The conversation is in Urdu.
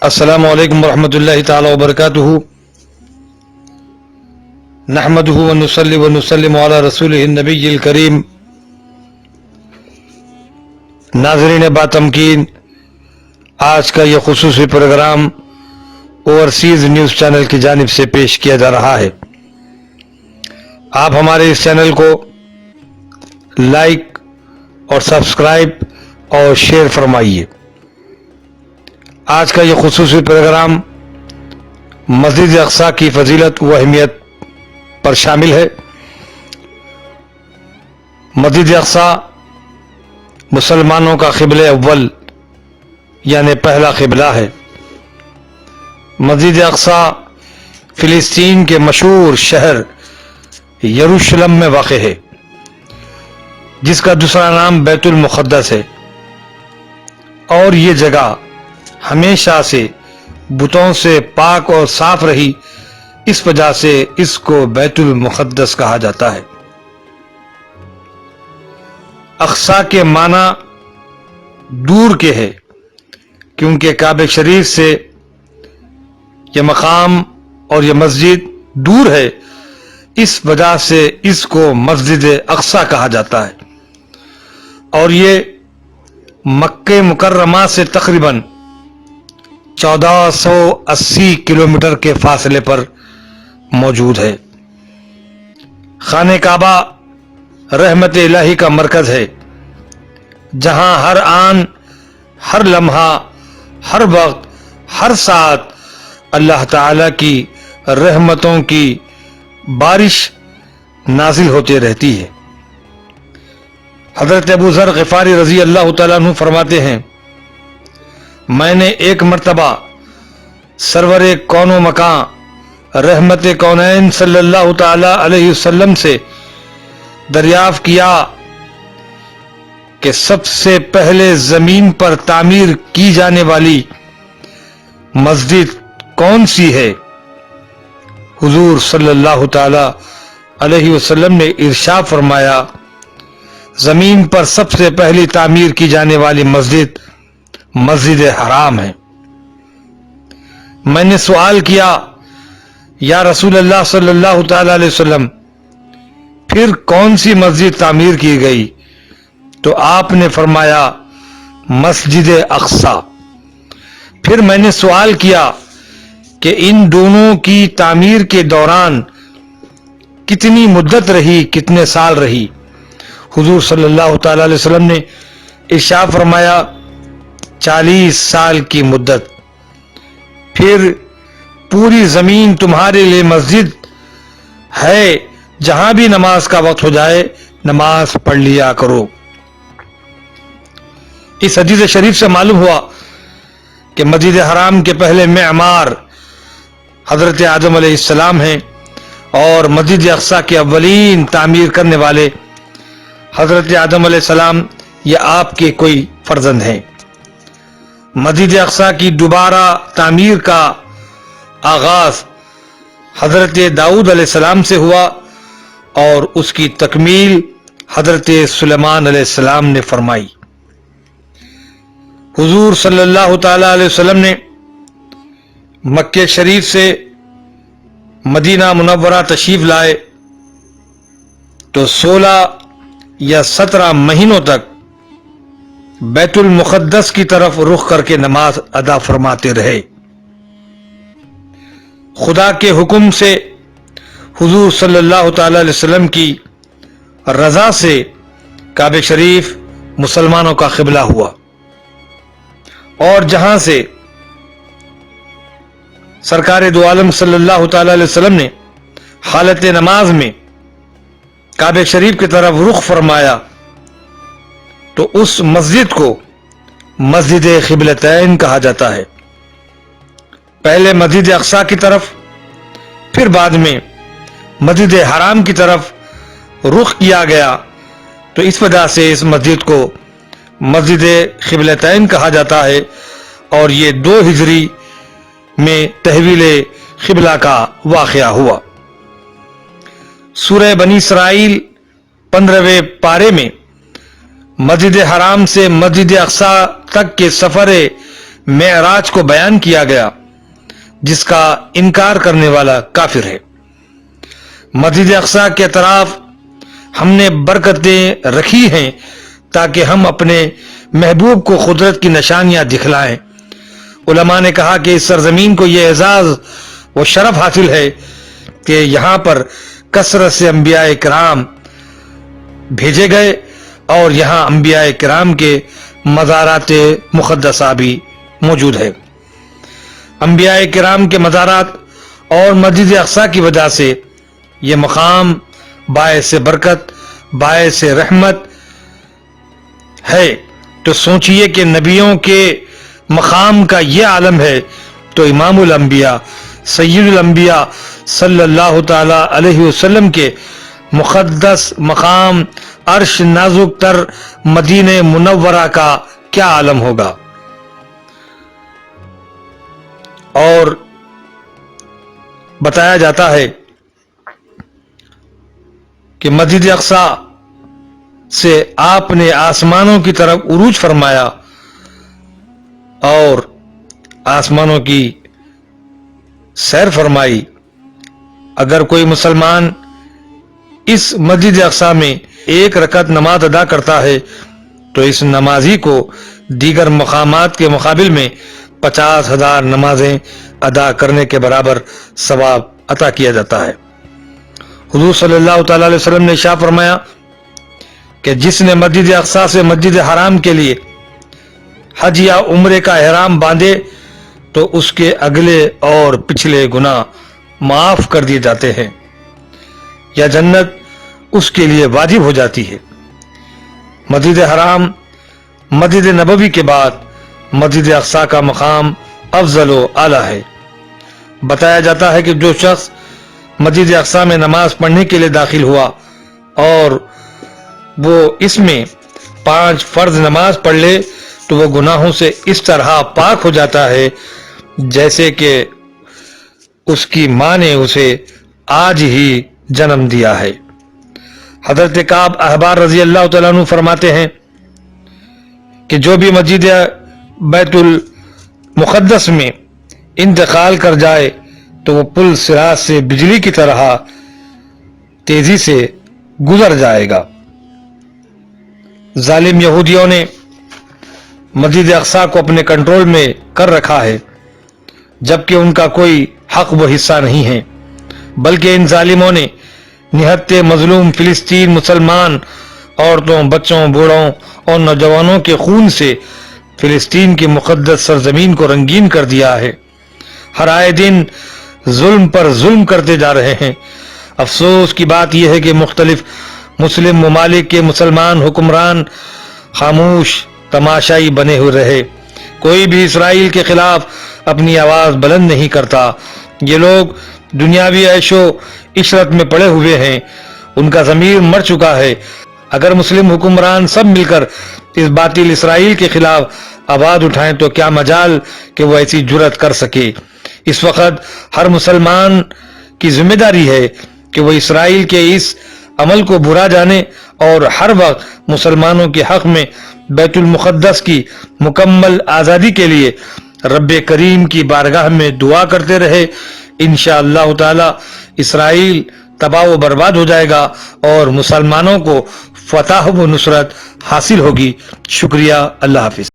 السلام علیکم ورحمۃ اللہ تعالی وبرکاتہ۔ نحمدہ ونصلی ونسلم علی رسولہ النبی الکریم۔ ناظرین باتمکین، آج کا یہ خصوصی پروگرام اوورسیز نیوز چینل کی جانب سے پیش کیا جا رہا ہے۔ آپ ہمارے اس چینل کو لائک اور سبسکرائب اور شیئر فرمائیے۔ آج کا یہ خصوصی پروگرام مسجد اقصی کی فضیلت و اہمیت پر شامل ہے۔ مسجد اقصی مسلمانوں کا قبلہ اول یعنی پہلا قبلہ ہے۔ مسجد اقصی فلسطین کے مشہور شہر یروشلم میں واقع ہے، جس کا دوسرا نام بیت المقدس ہے، اور یہ جگہ ہمیشہ سے بتوں سے پاک اور صاف رہی، اس وجہ سے اس کو بیت المقدس کہا جاتا ہے۔ اقصی کے معنی دور کے ہے، کیونکہ کعبہ شریف سے یہ مقام اور یہ مسجد دور ہے، اس وجہ سے اس کو مسجد اقصی کہا جاتا ہے، اور یہ مکہ مکرمہ سے تقریباً 1480 کلومیٹر کے فاصلے پر موجود ہے۔ خانہ کعبہ رحمت الہی کا مرکز ہے، جہاں ہر آن، ہر لمحہ، ہر وقت، ہر ساتھ اللہ تعالی کی رحمتوں کی بارش نازل ہوتی رہتی ہے۔ حضرت ابو ذر غفاری رضی اللہ تعالیٰ عنہ فرماتے ہیں، میں نے ایک مرتبہ سرور کون و مکان رحمت کونین صلی اللہ تعالی علیہ وسلم سے دریافت کیا کہ سب سے پہلے زمین پر تعمیر کی جانے والی مسجد کون سی ہے؟ حضور صلی اللہ تعالی علیہ وسلم نے ارشاد فرمایا، زمین پر سب سے پہلی تعمیر کی جانے والی مسجد مسجد حرام ہے۔ میں نے سوال کیا، یا رسول اللہ صلی اللہ تعالی علیہ وسلم، پھر کون سی مسجد تعمیر کی گئی؟ تو آپ نے فرمایا، مسجد اقصی۔ پھر میں نے سوال کیا کہ ان دونوں کی تعمیر کے دوران کتنی مدت رہی، کتنے سال رہی؟ حضور صلی اللہ تعالی علیہ وسلم نے ارشاد فرمایا، 40 سال کی مدت۔ پھر پوری زمین تمہارے لیے مسجد ہے، جہاں بھی نماز کا وقت ہو جائے نماز پڑھ لیا کرو۔ اس حدیث شریف سے معلوم ہوا کہ مسجد حرام کے پہلے معمار حضرت آدم علیہ السلام ہیں، اور مسجد اقصی کے اولین تعمیر کرنے والے حضرت آدم علیہ السلام یا آپ کے کوئی فرزند ہیں۔ مسجد اقصی کی دوبارہ تعمیر کا آغاز حضرت داؤد علیہ السلام سے ہوا، اور اس کی تکمیل حضرت سلیمان علیہ السلام نے فرمائی۔ حضور صلی اللہ تعالی علیہ وسلم نے مکہ شریف سے مدینہ منورہ تشریف لائے تو 16 یا 17 مہینوں تک بیت المقدس کی طرف رخ کر کے نماز ادا فرماتے رہے۔ خدا کے حکم سے حضور صلی اللہ تعالی علیہ وسلم کی رضا سے کعبہ شریف مسلمانوں کا قبلہ ہوا، اور جہاں سے سرکار دو عالم صلی اللہ تعالی علیہ وسلم نے حالت نماز میں کعبہ شریف کی طرف رخ فرمایا، تو اس مسجد کو مسجد قبلتین کہا جاتا ہے۔ پہلے مسجد اقصی کی طرف، پھر بعد میں مسجد حرام کی طرف رخ کیا گیا، تو اس وجہ سے اس مسجد کو مسجد قبلتین کہا جاتا ہے، اور یہ 2 ہجری میں تحویل قبلہ کا واقعہ ہوا۔ سورہ بنی اسرائیل 15ویں پارے میں مسجد حرام سے مسجد اقصی تک کے سفر معراج کو بیان کیا گیا جس کا انکار کرنے والا کافر ہے۔ مسجد اقصی کے طرف ہم نے برکتیں رکھی ہیں تاکہ ہم اپنے محبوب کو قدرت کی نشانیاں دکھلائیں۔ علماء نے کہا کہ اس سرزمین کو یہ اعزاز و شرف حاصل ہے کہ یہاں پر کثرت سے انبیاء کرام بھیجے گئے اور یہاں انبیاء کرام کے مزارات مقدسہ بھی موجود ہے۔ انبیاء کرام کے مزارات اور مسجد اقصی کی وجہ سے یہ مقام باعث برکت، باعث رحمت ہے۔ تو سوچئے کہ نبیوں کے مقام کا یہ عالم ہے تو امام الانبیاء سید الانبیاء صلی اللہ تعالی علیہ وسلم کے مقدس مقام عرش نازک تر مدینہ منورہ کا کیا عالم ہوگا۔ اور بتایا جاتا ہے کہ مسجد اقصی سے آپ نے آسمانوں کی طرف عروج فرمایا اور آسمانوں کی سیر فرمائی۔ اگر کوئی مسلمان اس مسجد اقصی میں ایک رکعت نماز ادا کرتا ہے تو اس نمازی کو دیگر مقامات کے مقابل میں 50,000 نمازیں ادا کرنے کے برابر ثواب عطا کیا جاتا ہے۔ حضور صلی اللہ تعالی علیہ وسلم نے ارشاد فرمایا کہ جس نے مسجد اقصی سے مسجد حرام کے لیے حج یا عمرے کا احرام باندھے تو اس کے اگلے اور پچھلے گناہ معاف کر دیے جاتے ہیں یا جنت اس کے لیے واجب ہو جاتی ہے۔ مسجد حرام مسجد نبوی کے بعد مسجد اقصی کا مقام افضل و اعلیٰ ہے۔ بتایا جاتا ہے کہ جو شخص مسجد اقصی میں نماز پڑھنے کے لیے داخل ہوا اور وہ اس میں 5 فرض نماز پڑھ لے تو وہ گناہوں سے اس طرح پاک ہو جاتا ہے جیسے کہ اس کی ماں نے اسے آج ہی جنم دیا ہے۔ حضرت کعب احبار رضی اللہ تعالیٰ عنہ فرماتے ہیں کہ جو بھی مسجد بیت المقدس میں انتقال کر جائے تو وہ پل صراط سے بجلی کی طرح تیزی سے گزر جائے گا۔ ظالم یہودیوں نے مسجد اقصی کو اپنے کنٹرول میں کر رکھا ہے جبکہ ان کا کوئی حق و حصہ نہیں ہے، بلکہ ان ظالموں نے نہتے مظلوم فلسطین مسلمان عورتوں، بچوں، بوڑھوں اور نوجوانوں کے خون سے فلسطین کی مقدس سرزمین کو رنگین کر دیا ہے۔ ہر آئے دن ظلم پر ظلم کرتے جا رہے ہیں۔ افسوس کی بات یہ ہے کہ مختلف مسلم ممالک کے مسلمان حکمران خاموش تماشائی بنے ہوئے رہے۔ کوئی بھی اسرائیل کے خلاف اپنی آواز بلند نہیں کرتا۔ یہ لوگ دنیاوی عیش و عشرت میں پڑے ہوئے ہیں، ان کا ضمیر مر چکا ہے۔ اگر مسلم حکمران سب مل کر اس باطل اسرائیل کے خلاف آواز اٹھائیں تو کیا مجال کہ وہ ایسی جرأت کر سکے۔ اس وقت ہر مسلمان کی ذمہ داری ہے کہ وہ اسرائیل کے اس عمل کو برا جانے اور ہر وقت مسلمانوں کے حق میں بیت المقدس کی مکمل آزادی کے لیے رب کریم کی بارگاہ میں دعا کرتے رہے۔ انشاءاللہ تعالی اسرائیل تباہ و برباد ہو جائے گا اور مسلمانوں کو فتح و نصرت حاصل ہوگی۔ شکریہ، اللہ حافظ۔